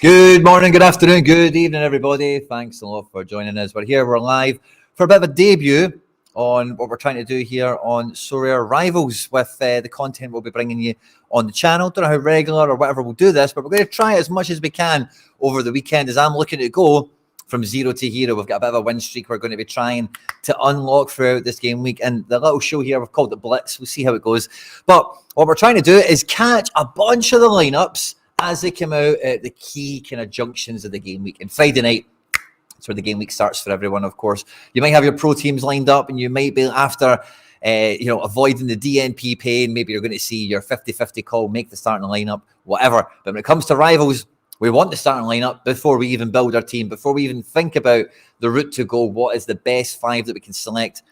Good morning, good afternoon, good evening, everybody. Thanks a lot for joining us. We're live for a bit of a debut on what we're trying to do here on Sorare Rivals with the content we'll be bringing you on the channel. Don't know how regular or whatever we'll do this, but we're going to try as much as we can over the weekend as I'm looking to go from zero to hero. We've got a bit of a win streak we're going to be trying to unlock throughout this game week. And the little show here, we've called it Blitz. We'll see how it goes. But what we're trying to do is catch a bunch of the lineups as they come out at the key kind of junctions of the game week. And Friday night, that's where the game week starts for everyone, of course. You might have your pro teams lined up, and you might be after, avoiding the DNP pain. Maybe you're going to see your 50-50 call, make the starting lineup, whatever. But when it comes to rivals, we want the starting lineup before we even build our team, before we even think about the route to go. What is the best five that we can select?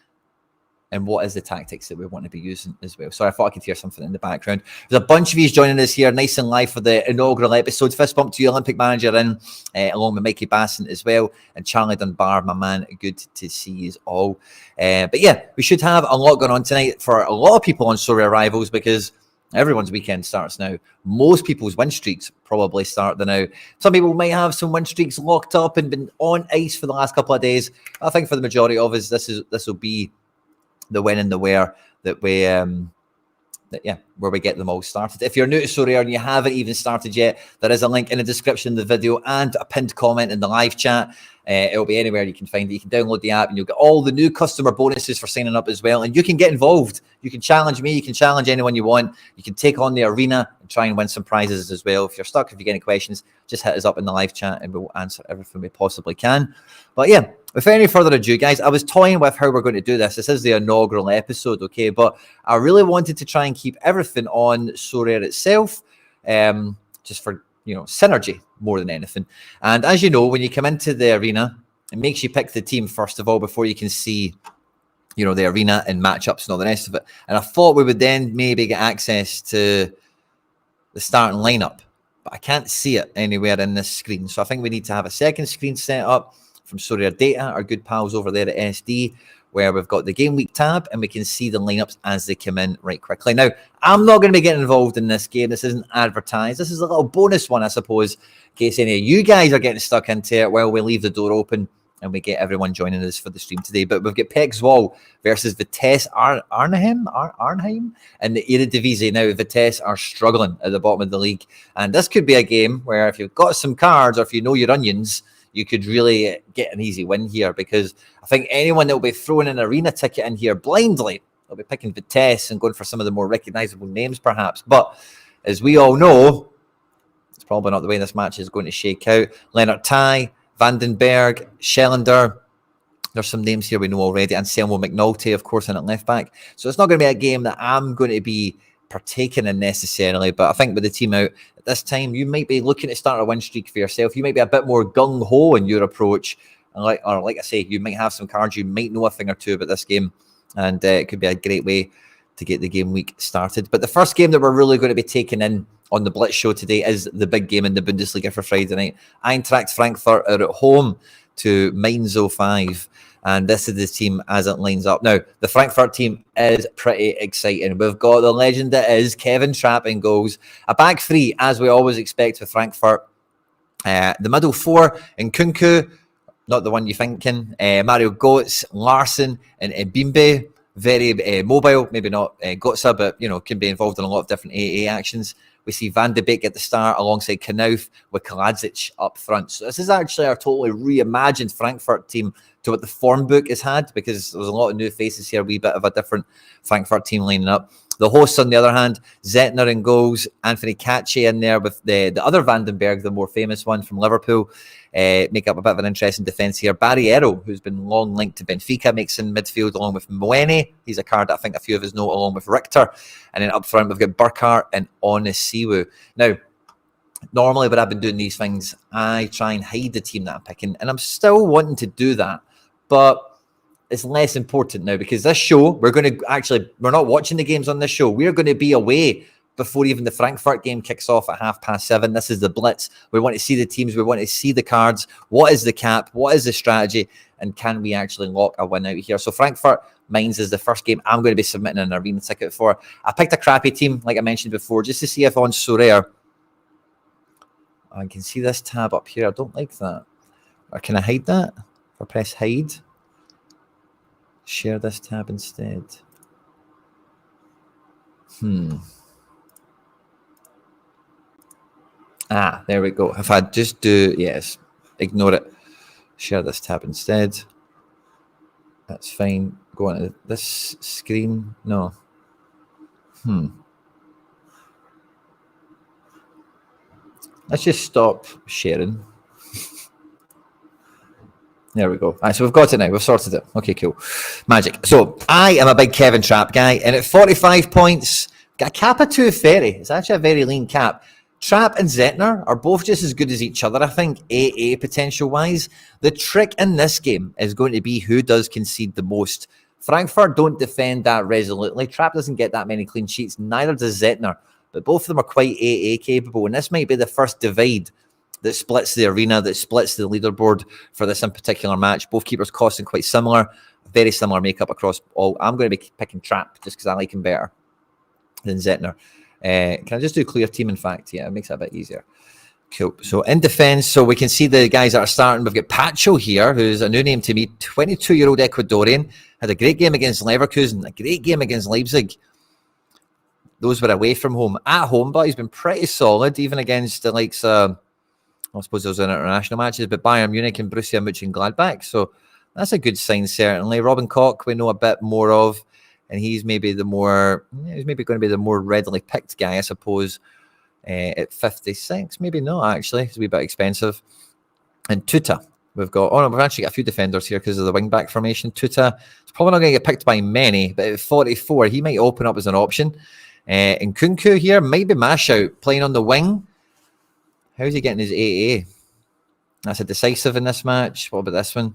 And what is the tactics that we want to be using as well? So I thought I could hear something in the background. There's a bunch of you joining us here, nice and live for the inaugural episode. Fist bump to you, Olympic manager in, along with Mikey Basson as well, and Charlie Dunbar, my man. Good to see you all. But yeah, we should have a lot going on tonight for a lot of people on Sorare Rivals because everyone's weekend starts now. Most people's win streaks probably start now. Some people might have some win streaks locked up and been on ice for the last couple of days. I think for the majority of us, this will be the when and the where that we where we get them all started. If you're new to Sorare and you haven't even started yet, there is a link in the description of the video and a pinned comment in the live chat. It'll be anywhere you can find it. You can download the app and you'll get all the new customer bonuses for signing up as well. And you can get involved. You can challenge me. You can challenge anyone you want. You can take on the arena and try and win some prizes as well. If you're stuck, if you get any questions, just hit us up in the live chat and we'll answer everything we possibly can. But yeah, without any further ado, guys, I was toying with how we're going to do this. This is the inaugural episode, okay? But I really wanted to try and keep everything on Sorare itself, just for synergy more than anything. And as you know, when you come into the arena, it makes you pick the team first of all before you can see the arena and matchups and all the rest of it. And I thought we would then maybe get access to the starting lineup, but I can't see it anywhere in this screen. So I think we need to have a second screen set up from Sorare Data, our good pals over there at SD, where we've got the game week tab and we can see the lineups as they come in right quickly. Now, I'm not going to be getting involved in this game. This isn't advertised. This is a little bonus one, I suppose, in case any of you guys are getting stuck into it while we leave the door open and we get everyone joining us for the stream today. But we've got PEC Zwolle versus Vitesse Arnhem and the Eredivisie. Now, Vitesse are struggling at the bottom of the league. And this could be a game where if you've got some cards or if you know your onions, you could really get an easy win here, because I think anyone that will be throwing an arena ticket in here blindly, they'll be picking Vitesse and going for some of the more recognizable names perhaps. But as we all know, it's probably not the way this match is going to shake out. Leonard Ty, Vandenberg, Schellender, there's some names here we know already. Anselmo McNulty, of course, in at left back. So it's not going to be a game that I'm going to be partaking in necessarily, but I think with the team out at this time, you might be looking to start a win streak for yourself. You might be a bit more gung-ho in your approach, and like I say, you might have some cards, you might know a thing or two about this game, and it could be a great way to get the game week started. But the first game that we're really going to be taking in on the Blitz show today is the big game in the Bundesliga for Friday night. Eintracht Frankfurt are at home to Mainz 05. And this is the team as it lines up. Now, the Frankfurt team is pretty exciting. We've got the legend that is Kevin Trapp in goals. A back three, as we always expect with Frankfurt. The middle four in Kunku, not the one you're thinking. Mario Götze, Larson, and Bimbe. Very mobile, maybe not Götze, but can be involved in a lot of different AA actions. We see Van de Beek at the start alongside Knauf with Kaladzic up front. So this is actually our totally reimagined Frankfurt team to what the form book has had, because there's a lot of new faces here, a wee bit of a different Frankfurt team lining up. The hosts, on the other hand, Zetner in goals, Anthony Cachi in there with the other Vandenberg, the more famous one from Liverpool, make up a bit of an interesting defence here. Barriero, who's been long linked to Benfica, makes in midfield along with Mwene. He's a card that I think a few of us know, along with Richter. And then up front, we've got Burkhart and Onisiwu. Now, normally when I've been doing these things, I try and hide the team that I'm picking, and I'm still wanting to do that. But it's less important now, because this show, we're not watching the games on this show. We're going to be away before even the Frankfurt game kicks off at 7:30. This is the Blitz. We want to see the teams. We want to see the cards. What is the cap? What is the strategy? And can we actually lock a win out here? So Frankfurt, Mainz is the first game I'm going to be submitting an arena ticket for. I picked a crappy team, like I mentioned before, just to see if on Sorare I can see this tab up here. I don't like that. Or can I hide that? If I press hide, share this tab instead. There we go. If I just do, yes, ignore it. Share this tab instead. That's fine. Go on to this screen. No. Let's just stop sharing. There we go. All right, so we've got it now. We've sorted it. Okay, cool. Magic. So I am a big Kevin Trapp guy, and at 45 points, got a cap of 230. It's actually a very lean cap. Trapp and Zettner are both just as good as each other, I think, AA potential-wise. The trick in this game is going to be who does concede the most. Frankfurt don't defend that resolutely. Trapp doesn't get that many clean sheets. Neither does Zettner. But both of them are quite AA capable. And this might be the first divide that splits the arena, that splits the leaderboard for this in particular match. Both keepers costing quite similar. Very similar makeup across all. I'm going to be picking Trapp just because I like him better than Zettner. Can I just do clear team, in fact? Yeah, it makes it a bit easier. Cool. So in defence, so we can see the guys that are starting. We've got Pacho here, who's a new name to me, 22-year-old Ecuadorian. Had a great game against Leverkusen, a great game against Leipzig. Those were away from home. At home, but he's been pretty solid, even against the likes of, I suppose those are international matches, but Bayern Munich and Borussia Mönchengladbach. So that's a good sign, certainly. Robin Koch, we know a bit more of. And he's maybe going to be the more readily picked guy, I suppose, at 56. Maybe not, actually. It's a wee bit expensive. And Tuta, we've actually got a few defenders here because of the wing-back formation. Tuta is probably not going to get picked by many, but at 44, he might open up as an option. And Kunku here might be mash out, playing on the wing. How's he getting his AA? That's a decisive in this match. What about this one?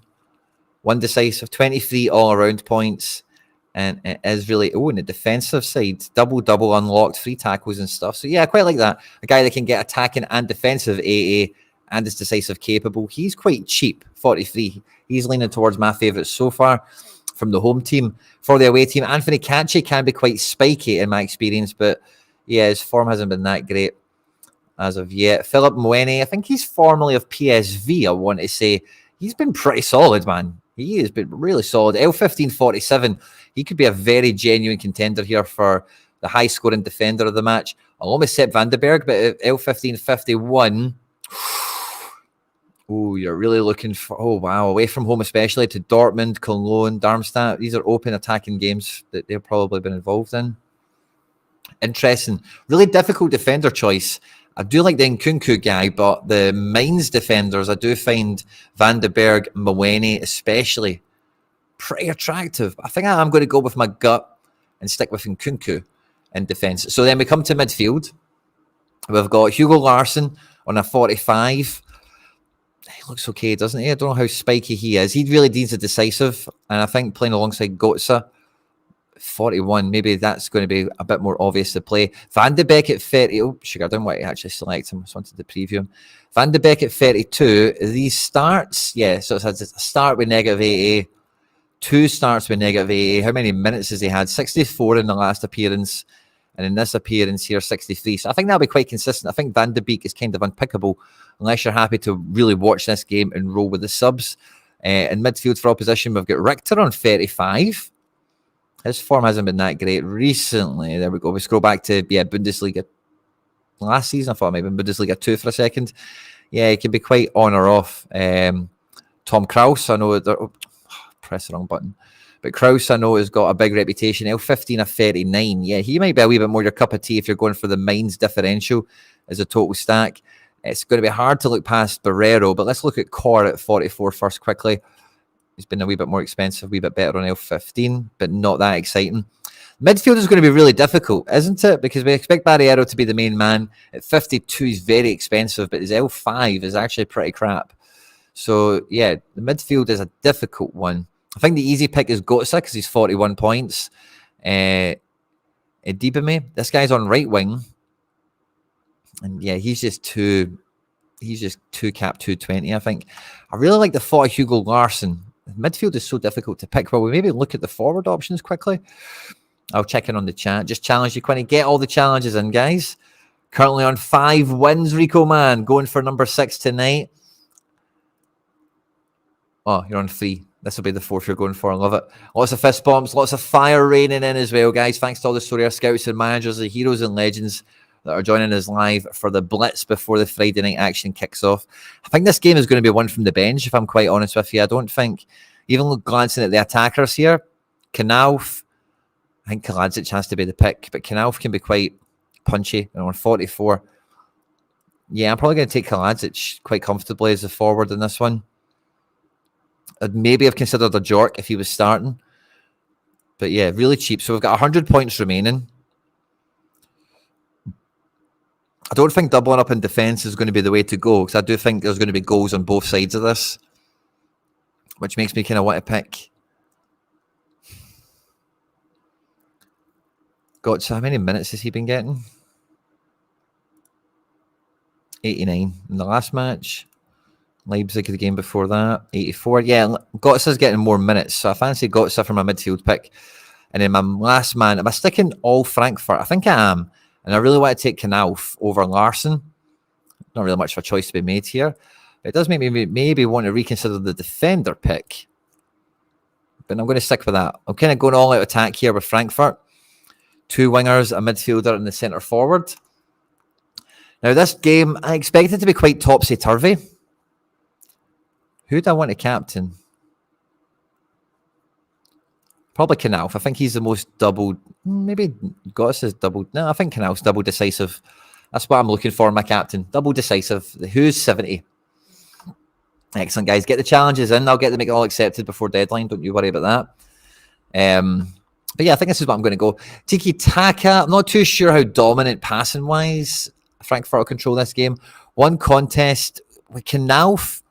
One decisive, 23 all-around points. And it is really, in the defensive side, double unlocked, 3 tackles and stuff. So yeah, I quite like that. A guy that can get attacking and defensive AA and is decisive capable. He's quite cheap, 43. He's leaning towards my favourites so far from the home team. For the away team, Anthony Cacci can be quite spiky in my experience, but yeah, his form hasn't been that great as of yet. Philip Mwene, I think he's formerly of PSV, I want to say. He's been pretty solid, man. He has been really solid. L1547, he could be a very genuine contender here for the high-scoring defender of the match. Along with Sepp van den Berg, but at L1551, you're really looking for, away from home especially, to Dortmund, Cologne, Darmstadt. These are open attacking games that they've probably been involved in. Interesting. Really difficult defender choice. I do like the Nkunku guy, but the Mainz defenders, I do find Van den Berg, Mwene especially, pretty attractive. I think I'm going to go with my gut and stick with Nkunku in defence. So then we come to midfield. We've got Hugo Larsson on a 45. He looks okay, doesn't he? I don't know how spiky he is. He really needs a decisive, and I think playing alongside Götze, 41, maybe that's going to be a bit more obvious to play. Van de Beek at 30. Oh, sugar, I don't want to actually select him. I just wanted to preview him. Van de Beek at 32. These starts, so it's a start with negative AA, 2 starts with negative AA. How many minutes has he had? 64 in the last appearance, and in this appearance here, 63. So I think that'll be quite consistent. I think Van de Beek is kind of unpickable unless you're happy to really watch this game and roll with the subs. In midfield for opposition, we've got Richter on 35. His form hasn't been that great recently. There we go. We scroll back to Bundesliga last season. I thought maybe Bundesliga 2 for a second. Yeah, he can be quite on or off. Tom Kraus, I know press the wrong button. But Kraus, I know, has got a big reputation. L15 of 39. Yeah, he might be a wee bit more your cup of tea if you're going for the Mainz differential as a total stack. It's going to be hard to look past Barrero, but let's look at Core at 44 first quickly. He's been a wee bit more expensive, a wee bit better on L15, but not that exciting. Midfield is going to be really difficult, isn't it? Because we expect Barrero to be the main man. At 52, he's very expensive, but his L5 is actually pretty crap. So, yeah, the midfield is a difficult one. I think the easy pick is Götze because he's 41 points. Edibame, this guy's on right wing. And, yeah, he's just two cap 220, I think. I really like the thought of Hugo Larsson. Midfield is so difficult to pick. Well, we maybe look at the forward options quickly. I'll check in on the chat. Just challenge you, Quinny. Get all the challenges in, guys. Currently on 5 wins, Rico, man. Going for number 6 tonight. Oh, you're on 3. This will be the 4th you're going for. I love it. Lots of fist bumps, lots of fire raining in as well, guys. Thanks to all the Sorare scouts and managers, the heroes and legends that are joining us live for the Blitz before the Friday night action kicks off. I think this game is going to be one from the bench, if I'm quite honest with you. I don't think, even glancing at the attackers here, Knauf, I think Kaladzic has to be the pick, but Knauf can be quite punchy. On 44. Yeah, I'm probably going to take Kaladzic quite comfortably as a forward in this one. I'd maybe have considered a Jork if he was starting. But yeah, really cheap. So we've got 100 points remaining. I don't think doubling up in defence is going to be the way to go, because I do think there's going to be goals on both sides of this, which makes me kind of want to pick. God, so how many minutes has he been getting? 89 in the last match. Leipzig, the game before that, 84. Yeah, Götze's getting more minutes, so I fancy Götze for my midfield pick. And then my last man, am I sticking all Frankfurt? I think I am. And I really want to take Knauf over Larson. Not really much of a choice to be made here. But it does make me maybe want to reconsider the defender pick. But I'm going to stick with that. I'm kind of going all out attack here with Frankfurt. 2 wingers, a midfielder, and the centre forward. Now, this game, I expect it to be quite topsy-turvy. Who do I want to captain? Probably Knauf. I think he's the most double. Maybe Götze is double. No, I think Knauf's double decisive. That's what I'm looking for in my captain. Double decisive. Who's 70? Excellent, guys. Get the challenges in. I'll get them all accepted before deadline. Don't you worry about that. But yeah, I think this is what I'm going to go. Tiki Taka. I'm not too sure how dominant passing-wise Frankfurt will control this game. One contest with Knauf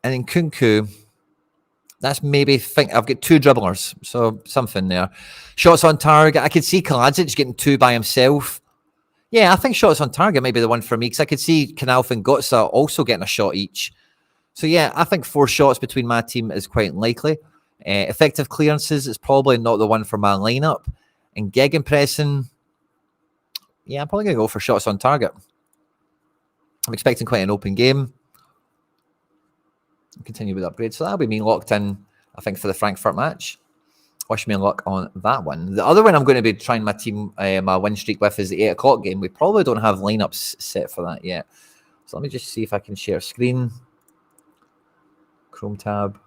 and then Kunku. That's maybe, I've got 2 dribblers, so something there. Shots on target. I could see Kaladzic getting 2 by himself. Yeah, I think shots on target might be the one for me, because I could see Knauf and Götze also getting a shot each. So yeah, I think 4 shots between my team is quite likely. Effective clearances is probably not the one for my lineup. And gegenpressing, yeah, I'm probably going to go for shots on target. I'm expecting quite an open game. Continue with upgrades. So that'll be me locked in, I think, for the Frankfurt match. Wish me luck on that one. The other one I'm going to be trying my team, my win streak with is the 8 o'clock game. We probably don't have lineups set for that yet. So let me just see if I can share screen. Chrome tab.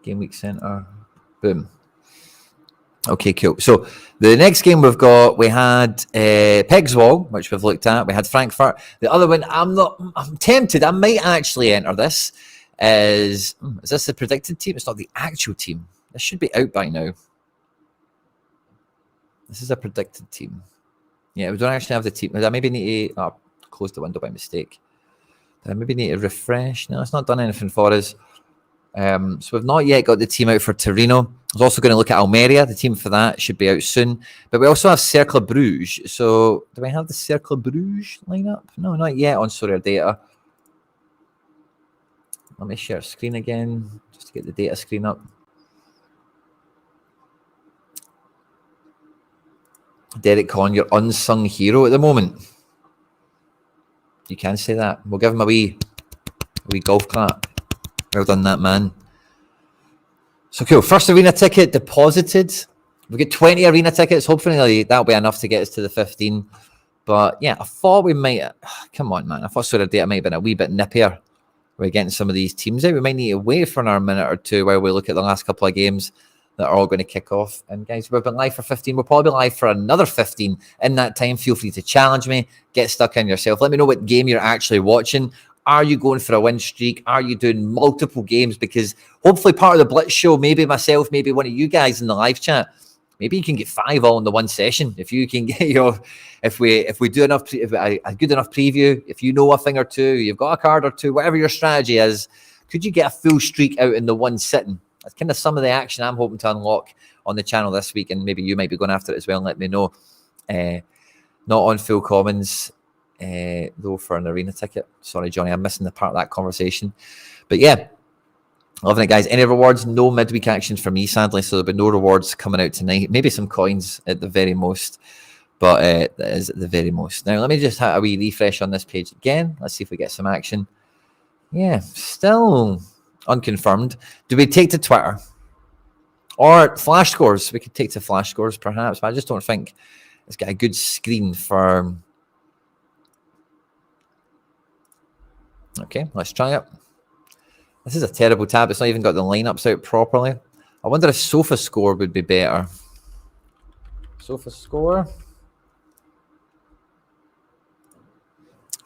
Game week center. Boom. Okay, cool. So the next game we had PEC Zwolle, which we've looked at. We had Frankfurt. The other one, I'm tempted. I might actually enter this. Is this the predicted team? It's not the actual team. This should be out by now. This is a predicted team. Yeah, we don't actually have the team. I maybe need to close the window by mistake. I maybe need to refresh. No, it's not done anything for us. So we've not yet got the team out for Torino. I was also going to look at Almeria. The team for that should be out soon. But we also have Cercle Brugge. So do we have the Cercle Brugge lineup? No, not yet on Sorare data. Let me share screen again just to get the data screen up. Derek Conn, your unsung hero at the moment. You can say that. We'll give him a wee golf clap. Well done, that man. So cool. First arena ticket deposited. We get 20 arena tickets. Hopefully that'll be enough to get us to the 15. But yeah, I thought we might. Come on, man. I thought Sorare data might have been a wee bit nippier. We're getting some of these teams out. We might need to wait for another minute or two while we look at the last couple of games that are all going to kick off. And guys, we've been live for 15. We'll probably be live for another 15 in that time. Feel free to challenge me. Get stuck in yourself. Let me know what game you're actually watching. Are you going for a win streak? Are you doing multiple games? Because hopefully part of the Blitz show, maybe myself, maybe one of you guys in the live chat, maybe you can get 5 all in the one session. If you can get if we do enough, a good enough preview, if you know a thing or two, you've got a card or two, whatever your strategy is, could you get a full streak out in the one sitting? That's kind of some of the action I'm hoping to unlock on the channel this week, and maybe you might be going after it as well and let me know. Not on full commons, though, for an arena ticket. Sorry, Johnny, I'm missing the part of that conversation. But yeah, loving it, guys. Any rewards? No midweek actions for me, sadly, so there'll be no rewards coming out tonight. Maybe some coins at the very most. but that is the very most. Now, let me just have a wee refresh on this page again. Let's see if we get some action. Yeah, still unconfirmed. Do we take to Twitter? Or flash scores? We could take to flash scores, perhaps, but I just don't think it's got a good screen for... Okay, let's try it. This is a terrible tab. It's not even got the lineups out properly. I wonder if Sofa Score would be better. Sofa Score.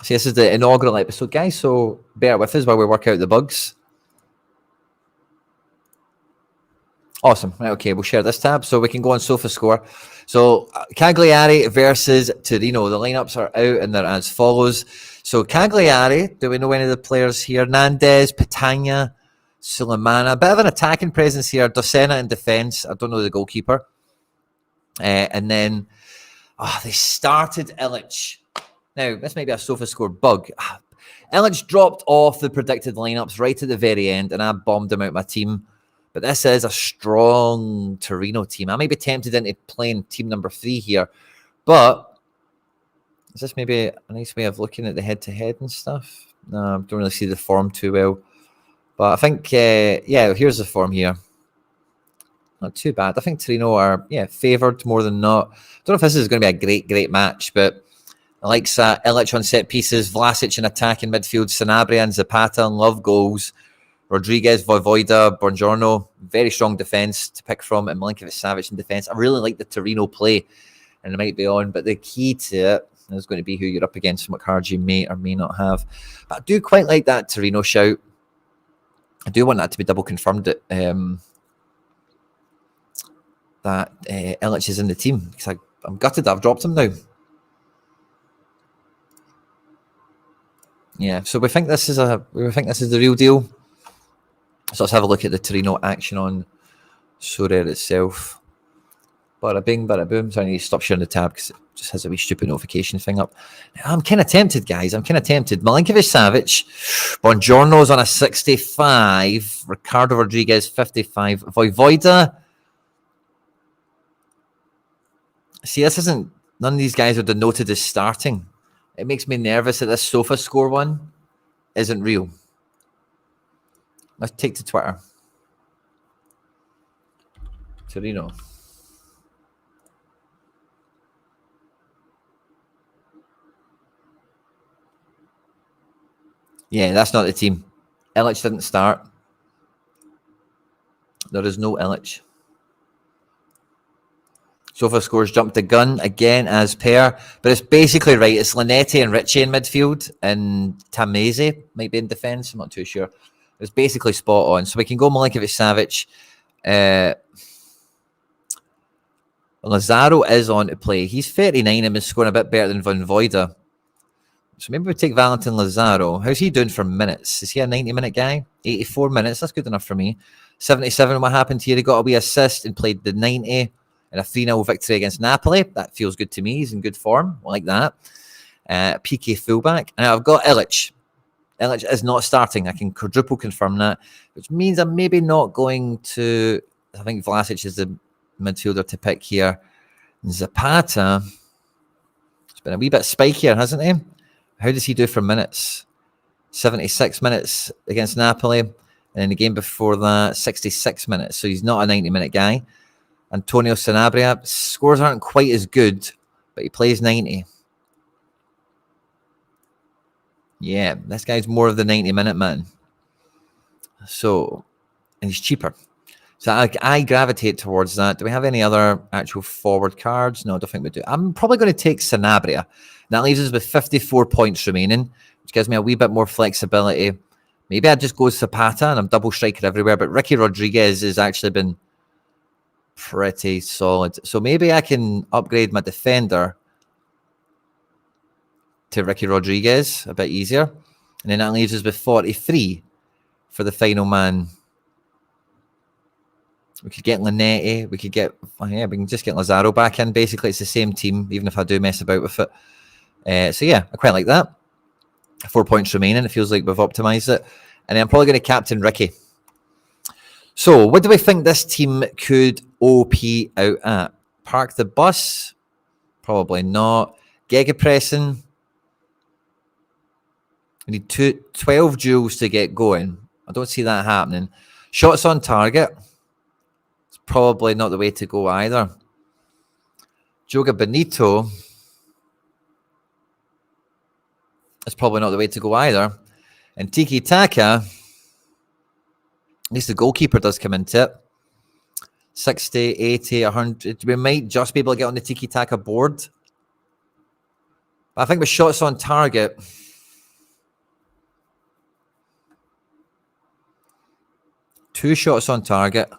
See, this is the inaugural episode, guys, so bear with us while we work out the bugs. Awesome. Right, okay, we'll share this tab so we can go on Sofa Score. So Cagliari versus Torino. The lineups are out and they're as follows. So Cagliari, do we know any of the players here? Nandez, Petagna, Sulemana. A bit of an attacking presence here. Docena in defence. I don't know the goalkeeper. And then they started Illich. Now, this might be a Sofa Score bug. Illich dropped off the predicted lineups right at the very end, and I bombed him out my team. But this is a strong Torino team. I might be tempted into playing team number 3 here. But is this maybe a nice way of looking at the head-to-head and stuff? No, I don't really see the form too well. But I think, here's the form here. Not too bad. I think Torino are, favoured more than not. I don't know if this is going to be a great match, but I like Illich on set pieces, Vlasic in attack in midfield, Sanabria and Zapata and love goals. Rodriguez, Vojvoda, Buongiorno, very strong defence to pick from, and Milinkovic-Savic in defence. I really like the Torino play, and it might be on, but the key to it is going to be who you're up against and what cards you may or may not have. But I do quite like that Torino shout. I do want that to be double confirmed that Illich is in the team, because I'm gutted I've dropped him now. Yeah, so we think this is the real deal. So let's have a look at the Torino action on Sorare itself. Bada bing, bada boom. So I need to stop sharing the tab because it just has a wee stupid notification thing up. I'm kind of tempted, guys. Milinkovic-Savic. Buongiorno's on a 65. Ricardo Rodriguez, 55. Vojvoda. See, none of these guys are denoted as starting. It makes me nervous that this Sofa Score one isn't real. Let's take to Twitter. Torino. Yeah, that's not the team. Illich didn't start. There is no Illich. Sofa Scores jumped the gun again as pair, but it's basically right. It's Linetti and Ricci in midfield, and Tameze might be in defence. I'm not too sure. It's basically spot on. So we can go Milinkovic-Savic. Lazaro is on to play. He's 39 and is scoring a bit better than Vojvoda. So maybe we take Valentin Lazaro. How's he doing for minutes? Is he a 90-minute guy? 84 minutes. That's good enough for me. 77, what happened here? He got a wee assist and played the 90 in a 3-0 victory against Napoli. That feels good to me. He's in good form. I like that. PK fullback. Now I've got Illich. Illich is not starting. I can quadruple confirm that, which means I'm maybe not going to... I think Vlasic is the midfielder to pick here. Zapata, it's been a wee bit spikier, hasn't he? How does he do for minutes? 76 minutes against Napoli, and in the game before that, 66 minutes. So he's not a 90-minute guy. Antonio Sanabria, scores aren't quite as good, but he plays 90. Yeah, this guy's more of the 90-minute man. So, and he's cheaper. So I gravitate towards that. Do we have any other actual forward cards? No, I don't think we do. I'm probably going to take Sanabria. That leaves us with 54 points remaining, which gives me a wee bit more flexibility. Maybe I just go Zapata and I'm double striker everywhere, but Ricky Rodriguez has actually been pretty solid. So maybe I can upgrade my defender to Ricky Rodriguez a bit easier. And then that leaves us with 43 for the final man. We could get Linetti. We can just get Lazaro back in. Basically, it's the same team, even if I do mess about with it. So yeah, I quite like that. 4 points remaining. It feels like we've optimised it. And then I'm probably going to captain Ricky. So what do we think this team could OP out at? Park the bus, Probably not. Gegenpressing. We need 12 duels to get going. I don't see that happening. Shots on target. It's probably not the way to go either. Joga Bonito. It's probably not the way to go either. And Tiki Taka. At least the goalkeeper does come into it. 60, 80, 100. We might just be able to get on the Tiki Taka board. But I think with shots on target, 2 shots on target,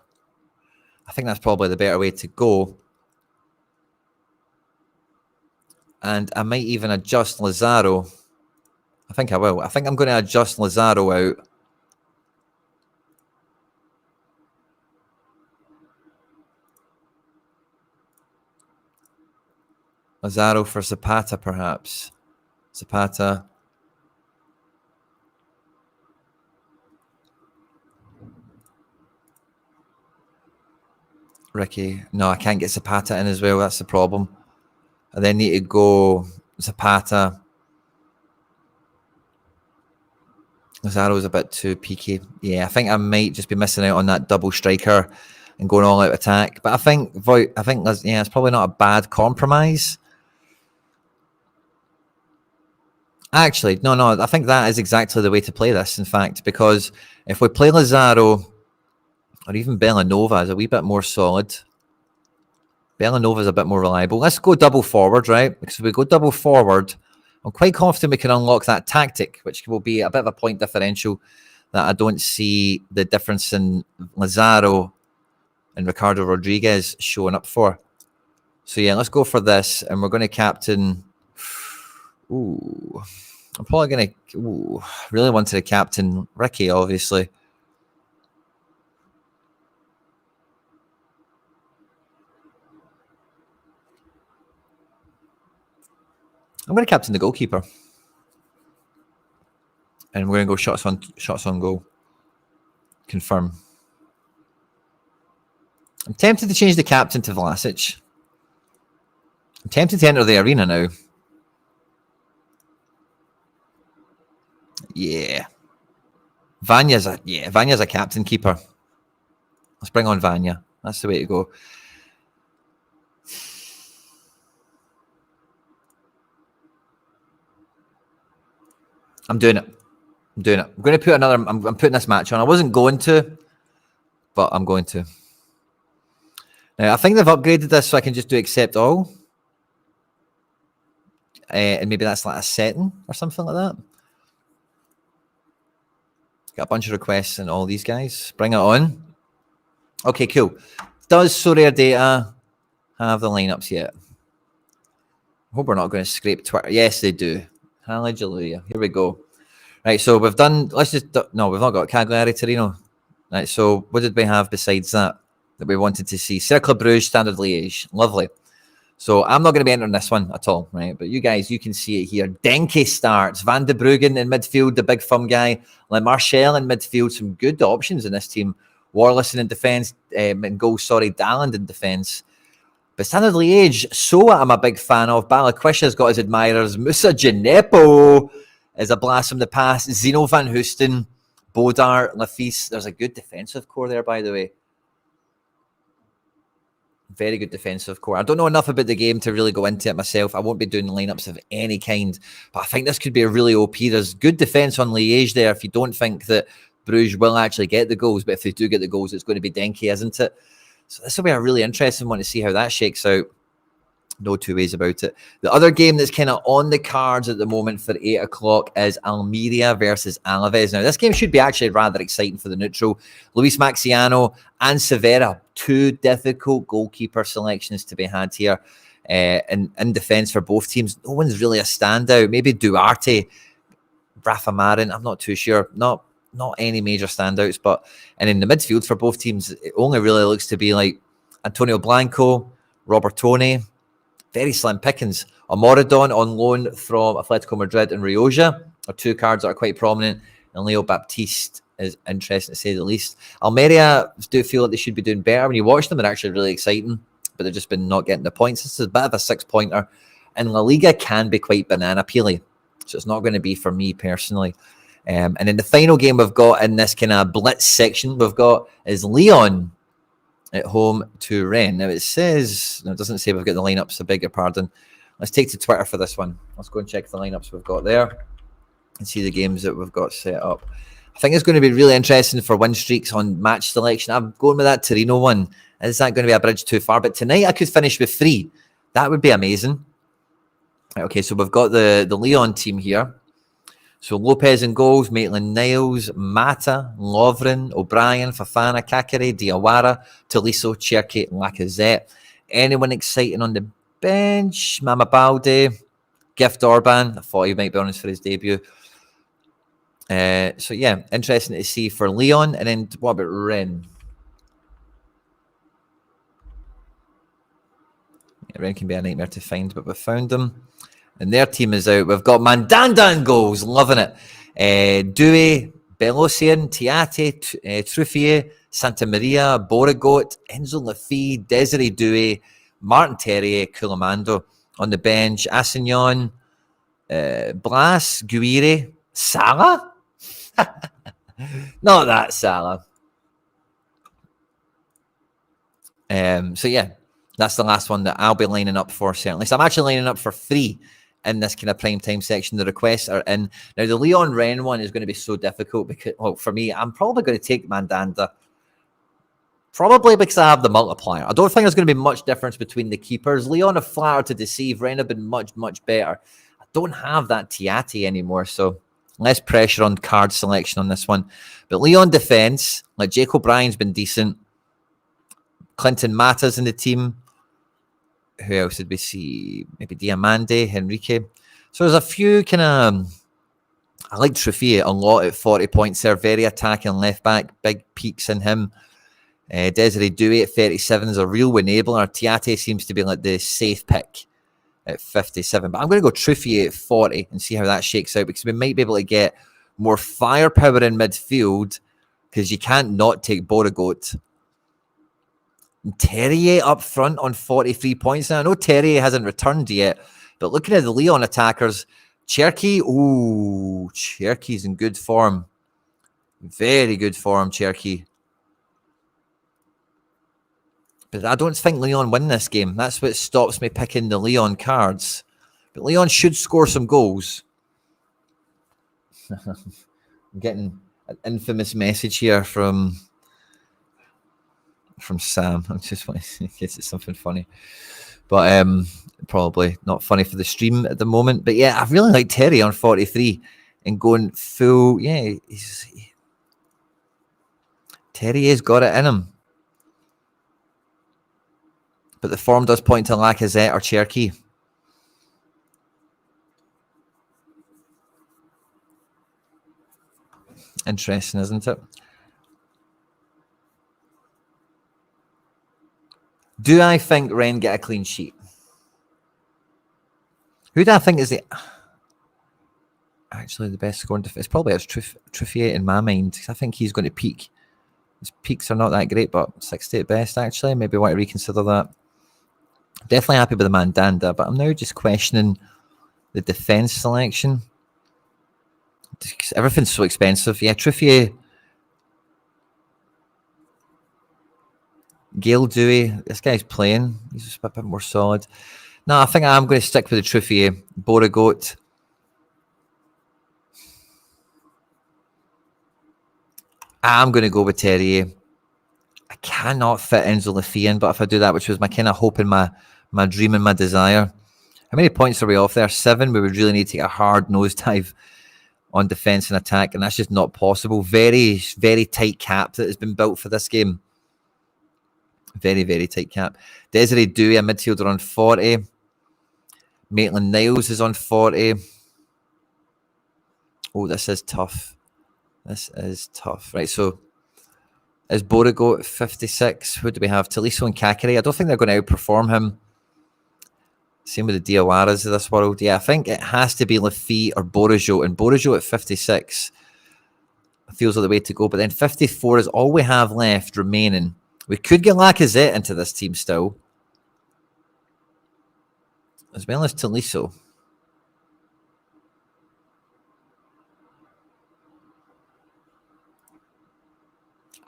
I think that's probably the better way to go. And I might even adjust Lazaro. I think I will. I think I'm going to adjust Lazaro out. Lazaro for Zapata, perhaps. Zapata. Ricky. No, I can't get Zapata in as well. That's the problem. I then need to go Zapata. Lazaro's a bit too peaky. Yeah, I think I might just be missing out on that double striker and going all out attack. But I think it's probably not a bad compromise. Actually, no, I think that is exactly the way to play this, in fact, because if we play Lazaro or even Bellanova is a wee bit more solid. Bellanova is a bit more reliable. Let's go double forward, right? Because if we go double forward, I'm quite confident we can unlock that tactic, which will be a bit of a point differential that I don't see the difference in Lazaro and Ricardo Rodriguez showing up for. So yeah, let's go for this, and we're going to captain. Ooh, I'm probably going to. Really wanted to captain Ricky, obviously. I'm going to captain the goalkeeper, and we're going to go shots on goal. Confirm. I'm tempted to change the captain to Vlasic. I'm tempted to enter the arena now. Yeah. Vanya's a captain keeper. Let's bring on Vanya. That's the way to go. I'm doing it. I'm going to put I'm putting this match on. I wasn't going to, but I'm going to. Now, I think they've upgraded this so I can just do accept all. And maybe that's like a setting or something like that. Got a bunch of requests and all these guys. Bring it on. Okay, cool. Does Sorare Data have the lineups yet? I hope we're not going to scrape Twitter. Yes, they do. Hallelujah. Here we go. Right, so we've done... we've not got Cagliari, Torino. Right, so what did we have besides that we wanted to see? Cercle, Brugge, Standard Liege. Lovely. So I'm not going to be entering this one at all, right? But you guys, you can see it here. Denke starts. Van de Bruggen in midfield, the big thumb guy. Le Marchal in midfield. Some good options in this team. Warlison in defence. Dalland in defence. But Standard Liège, Soa I'm a big fan of. Balikwisha's got his admirers. Musa Gineppo is a blast from the past. Zeno van Hoosten, Bodar, Lafise. There's a good defensive core there, by the way. Very good defensive core. I don't know enough about the game to really go into it myself. I won't be doing lineups of any kind. But I think this could be a really OP. There's good defence on Liège there if you don't think that Bruges will actually get the goals. But if they do get the goals, it's going to be Denke, isn't it? So this will be a really interesting one to see how that shakes out. No two ways about it. The other game that's kind of on the cards at the moment for 8 o'clock is Almeria versus Alaves. Now, this game should be actually rather exciting for the neutral. Luis Maxiano and Severa, 2 difficult goalkeeper selections to be had here. In defence for both teams, no one's really a standout. Maybe Duarte, Rafa Marin, I'm not too sure. Not any major standouts, and in the midfield for both teams, it only really looks to be like Antonio Blanco, Robertone, very slim pickings. Amoridon on loan from Atletico Madrid and Rioja are 2 cards that are quite prominent, and Leo Baptiste is interesting to say the least. Almeria do feel like they should be doing better. When you watch them, they're actually really exciting. but they've just been not getting the points. This is a bit of a 6-pointer, and La Liga can be quite banana peely, so it's not going to be for me personally. And then the final game we've got in this kind of Blitz section is Lyon at home to Rennes. Now it says, no, it doesn't say we've got the lineups, I beg your pardon. Let's take to Twitter for this one. Let's go and check the lineups we've got there and see the games that we've got set up. I think it's going to be really interesting for win streaks on match selection. I'm going with that Torino one. Is that going to be a bridge too far? But tonight I could finish with 3. That would be amazing. Okay, so we've got the Lyon team here. So Lopez in goals, Maitland-Niles, Mata, Lovren, O'Brien, Fofana, Cagliari, Diawara, Tolisso, Cercle, Lacazette. Anyone exciting on the bench? Mama Balde, Gift Orban. I thought he might be honest for his debut. So yeah, interesting to see for Lyon. And then what about Rennes? Yeah, Rennes can be a nightmare to find, but we've found them. And their team is out. We've got Mandanda in goals, loving it. Doué, Belosian, Tiate, Truffier, Santa Maria, Borigot, Enzo Lafille, Desiree Doué, Martin Terrier, Culamando. On the bench, Assignon, Blas, Guire, Salah? Not that Salah. So yeah, that's the last one that I'll be lining up for, certainly. So I'm actually lining up for 3 in this kind of prime time section. The requests are in. Now, the Lyon Rennes one is going to be so difficult because, well, for me, I'm probably going to take Mandanda. Probably because I have the multiplier. I don't think there's going to be much difference between the keepers. Lyon have flattered to deceive. Rennes have been much, much better. I don't have that Tiati anymore, so less pressure on card selection on this one. But Lyon defence, like Jake O'Brien's been decent. Clinton Mata's in the team. Who else did we see? Maybe Diamande, Henrique. So there's a few kind of... I like Truffier a lot at 40 points there. Very attacking left back. Big peaks in him. Desiree Doué at 37 is a real enabler. Tiate seems to be like the safe pick at 57. But I'm going to go Truffier at 40 and see how that shakes out, because we might be able to get more firepower in midfield, because you can't not take Borigot. Terrier up front on 43 points. Now, I know Terrier hasn't returned yet, but looking at the Lyon attackers, Cercle, Cerque's in good form. Very good form, Cercle. But I don't think Lyon win this game. That's what stops me picking the Lyon cards. But Lyon should score some goals. I'm getting an infamous message here from Sam. I'm just wanting to guess it's something funny, but probably not funny for the stream at the moment. But yeah, I really like Terry on 43 and going full. Yeah, Terry has got it in him, but the form does point to Lacazette or Cherky. Interesting, isn't it? Do I think Rennes get a clean sheet? Who do I think is actually the best scoring defense? It's probably Truffier in my mind, because I think he's going to peak. His peaks are not that great, but 60 at best, actually. Maybe want to reconsider that. Definitely happy with the Mandanda, but I'm now just questioning the defense selection. Everything's so expensive. Yeah, Truffier, Gail Dewey, this guy's playing. He's just a bit more solid. No, I think I'm going to stick with the Truffier. Borigot. I'm going to go with Terrier. I cannot fit Enzo Lafille in, but if I do that, which was my kind of hope and my dream and my desire. How many points are we off there? 7. We would really need to take a hard nosedive on defence and attack, and that's just not possible. Very, very tight cap that has been built for this game. Very, very tight cap. Desiree Doué, a midfielder, on 40. Maitland-Niles is on 40. Oh, this is tough. This is tough. Right, so is Borigot at 56? Who do we have? Tolisso and Cagliari. I don't think they're going to outperform him. Same with the Diawaras of this world. Yeah, I think it has to be Lafille or Borigot. And Borigot at 56 feels like the way to go. But then 54 is all we have left remaining. We could get Lacazette into this team still. as well as Tolisso.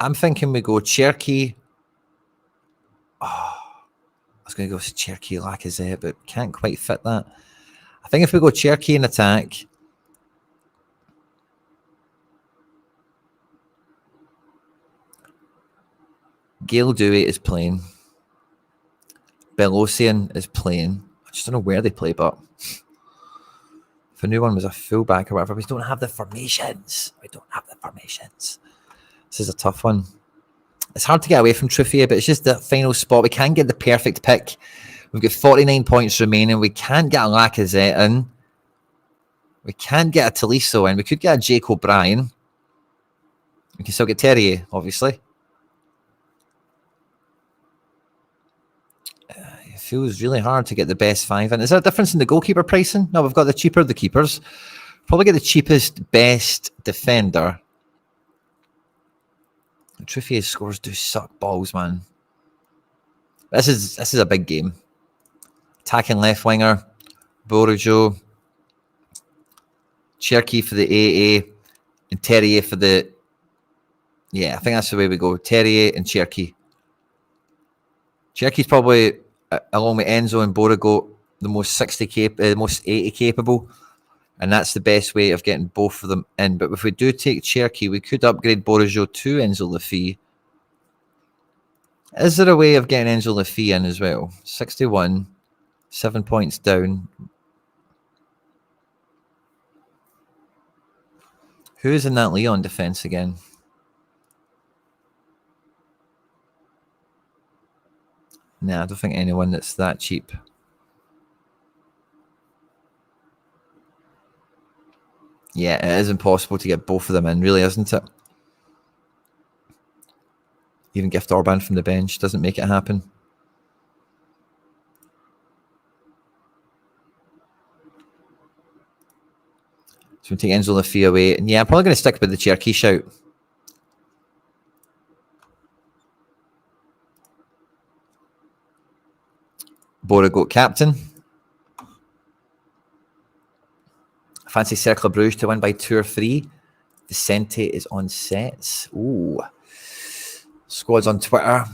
I'm thinking we go Cercle. Oh, I was going to go Cercle Lacazette, but can't quite fit that. I think if we go Cercle in attack, Gail Dewey is playing. Belosian is playing. I just don't know where they play, but if a new one was a fullback or whatever, we don't have the formations. This is a tough one. It's hard to get away from Truffier, but it's just the final spot. We can't get the perfect pick. We've got 49 points remaining. We can't get a Lacazette in. We can't get a Tolisso in. We could get a Jake O'Brien. We can still get Terrier, obviously. It feels really hard to get the best 5 in. Is there a difference in the goalkeeper pricing? No, we've got the cheaper of the keepers. Probably get the cheapest, best defender. Truffier's scores do suck balls, man. This is a big game. Attacking left winger, Borujo, Cherky for the AA, and Terrier for the... Yeah, I think that's the way we go. Terrier and Cherky. Cherky's probably, along with Enzo and Borigo, the most 80 capable. And that's the best way of getting both of them in. But if we do take Cherky, we could upgrade Borijo to Enzo Lafille. Is there a way of getting Enzo Lafille in as well? 61, 7 points down. Who's in that Lyon defence again? Nah, I don't think anyone that's that cheap. Yeah, it is impossible to get both of them in, really, isn't it? Even Gift Orban from the bench doesn't make it happen. So we take Enzo Lafille away. And yeah, I'm probably going to stick with the Cherky shout. Borigo captain. Fancy Cercle Brugge to win by 2 or 3. Vicente is on sets. Ooh. Squads on Twitter.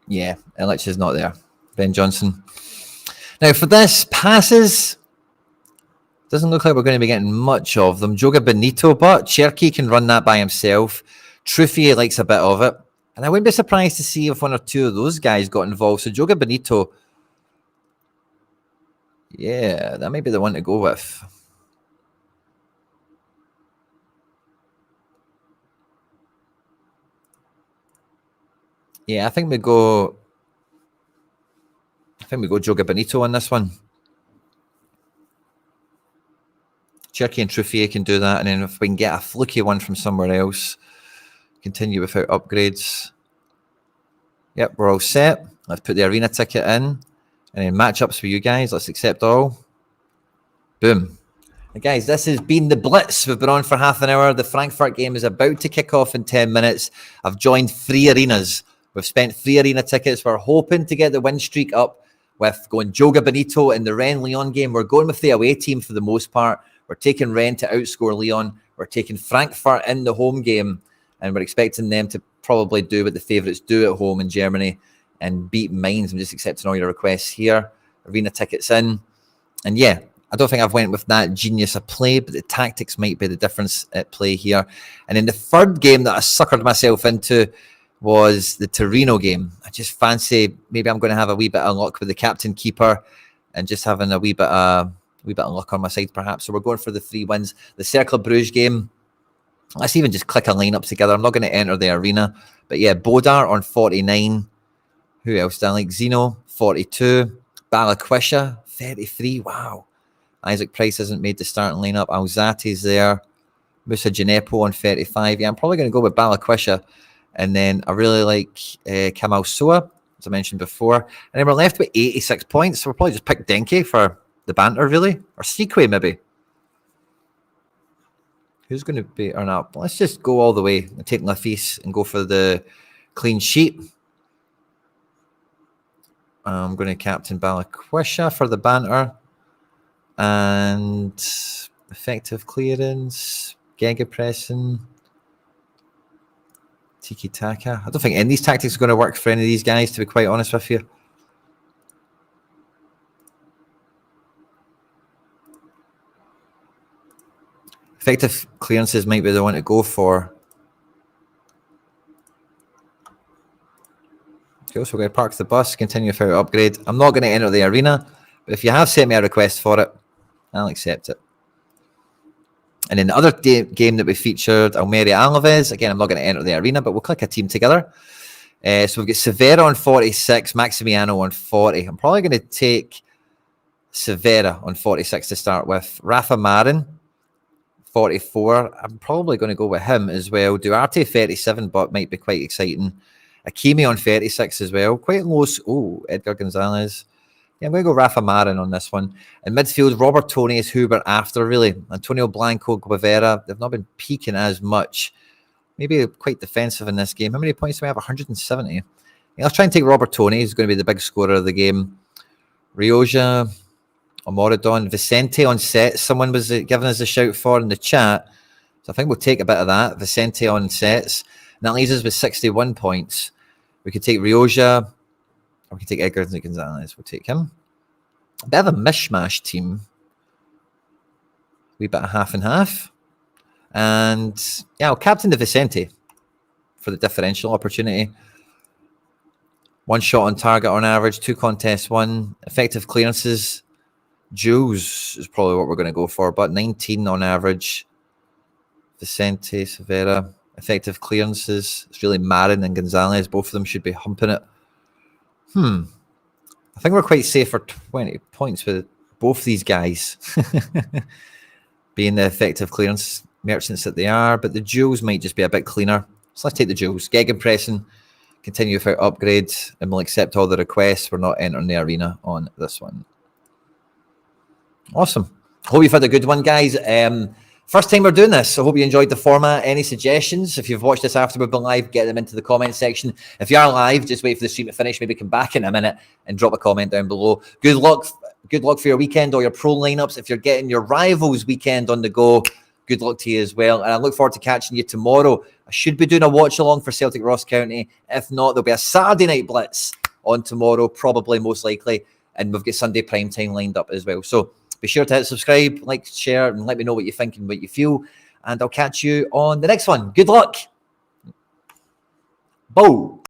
Yeah, Illich is not there. Ben Johnson. Now for this, passes. Doesn't look like we're going to be getting much of them. Joga Benito, but Cherky can run that by himself. Truffier likes a bit of it. And I wouldn't be surprised to see if 1 or 2 of those guys got involved. So Joga Benito... Yeah, that might be the one to go with. Yeah, I think we go Joga Benito on this one. Cherky and Truffier can do that, and then if we can get a fluky one from somewhere else, continue without upgrades. Yep, we're all set. Let's put the arena ticket in. And then matchups for you guys. Let's accept all. Boom. And guys, this has been the Blitz. We've been on for half an hour. The Frankfurt game is about to kick off in 10 minutes. I've joined 3 arenas. We've spent 3 arena tickets. We're hoping to get the win streak up with going Joga Benito in the Rennes-Lyon game. We're going with the away team for the most part. We're taking Rennes to outscore Lyon. We're taking Frankfurt in the home game. And we're expecting them to probably do what the favourites do at home in Germany and beat Mainz. I'm just accepting all your requests here. Arena tickets in. And yeah, I don't think I've went with that genius of play, but the tactics might be the difference at play here. And then the third game that I suckered myself into was the Torino game. I just fancy maybe I'm going to have a wee bit of luck with the captain keeper and just having a wee bit of luck on my side perhaps. So we're going for the 3 wins. The Cercle Brugge game, let's even just click a lineup together. I'm not going to enter the arena. But yeah, Bodar on 49. Who else do I like? Zeno, 42. Balaquisha, 33. Wow. Isaac Price hasn't made the starting lineup. Alzati's there. Musa Ginepo on 35. Yeah, I'm probably going to go with Balaquisha. And then I really like Kamal Soa, as I mentioned before. And then we're left with 86 points. So we'll probably just pick Denke for the banter, really. Or Sequay, maybe. Who's going to be or not? Let's just go all the way and take Lafisse and go for the clean sheet. I'm going to captain Balikwisha for the banter. And effective clearance, gegenpressing, tiki-taka. I don't think any of these tactics are going to work for any of these guys, to be quite honest with you. Effective clearances might be the one to go for. Okay, so we're going to park the bus, continue for upgrade. I'm not going to enter the arena, but if you have sent me a request for it, I'll accept it. And then the other game that we featured, Almeria Alaves. Again, I'm not going to enter the arena, but we'll click a team together. So we've got Severa on 46, Maximiano on 40. I'm probably going to take Severa on 46 to start with. Rafa Marin, 44. I'm probably going to go with him as well. Duarte, 37, but might be quite exciting. Akimi on 36 as well. Quite low. Oh, Edgar Gonzalez. Yeah, I'm going to go Rafa Marin on this one. In midfield, Robert Tony is who we're after, really. Antonio Blanco, Guevara, they've not been peaking as much. Maybe quite defensive in this game. How many points do we have? 170. Yeah, let's try and take Robert Tony. He's going to be the big scorer of the game. Rioja, Omorodon, Vicente on set. Someone was giving us a shout for in the chat. So I think we'll take a bit of that. Vicente on sets. And that leaves us with 61 points. We could take Rioja. Or we can take Edgar Gonzalez. We'll take him. A bit of a mishmash team. Wee bit of half and half. And yeah, I'll captain the Vicente for the differential opportunity. 1 shot on target on average, 2 contests, 1. Effective clearances. Jules is probably what we're going to go for, but 19 on average. Vicente, Severa. Effective clearances. It's really Marin and Gonzalez. Both of them should be humping it. I think we're quite safe for 20 points with both these guys being the effective clearance merchants that they are, but the duels might just be a bit cleaner. So let's take the duels. Gegenpressing, continue without upgrade, and we'll accept all the requests. We're not entering the arena on this one. Awesome. Hope you've had a good one, guys. First time we're doing this, so I hope you enjoyed the format. Any suggestions? If you've watched this after we've been live, get them into the comment section. If you are live, just wait for the stream to finish. Maybe come back in a minute and drop a comment down below. Good luck for your weekend or your pro lineups. If you're getting your rivals weekend on the go, good luck to you as well. And I look forward to catching you tomorrow. I should be doing a watch along for Celtic Ross County. If not, there'll be a Saturday night blitz on tomorrow, probably most likely. And we've got Sunday prime time lined up as well. So be sure to hit subscribe, like, share, and let me know what you think and what you feel. And I'll catch you on the next one. Good luck. Bow.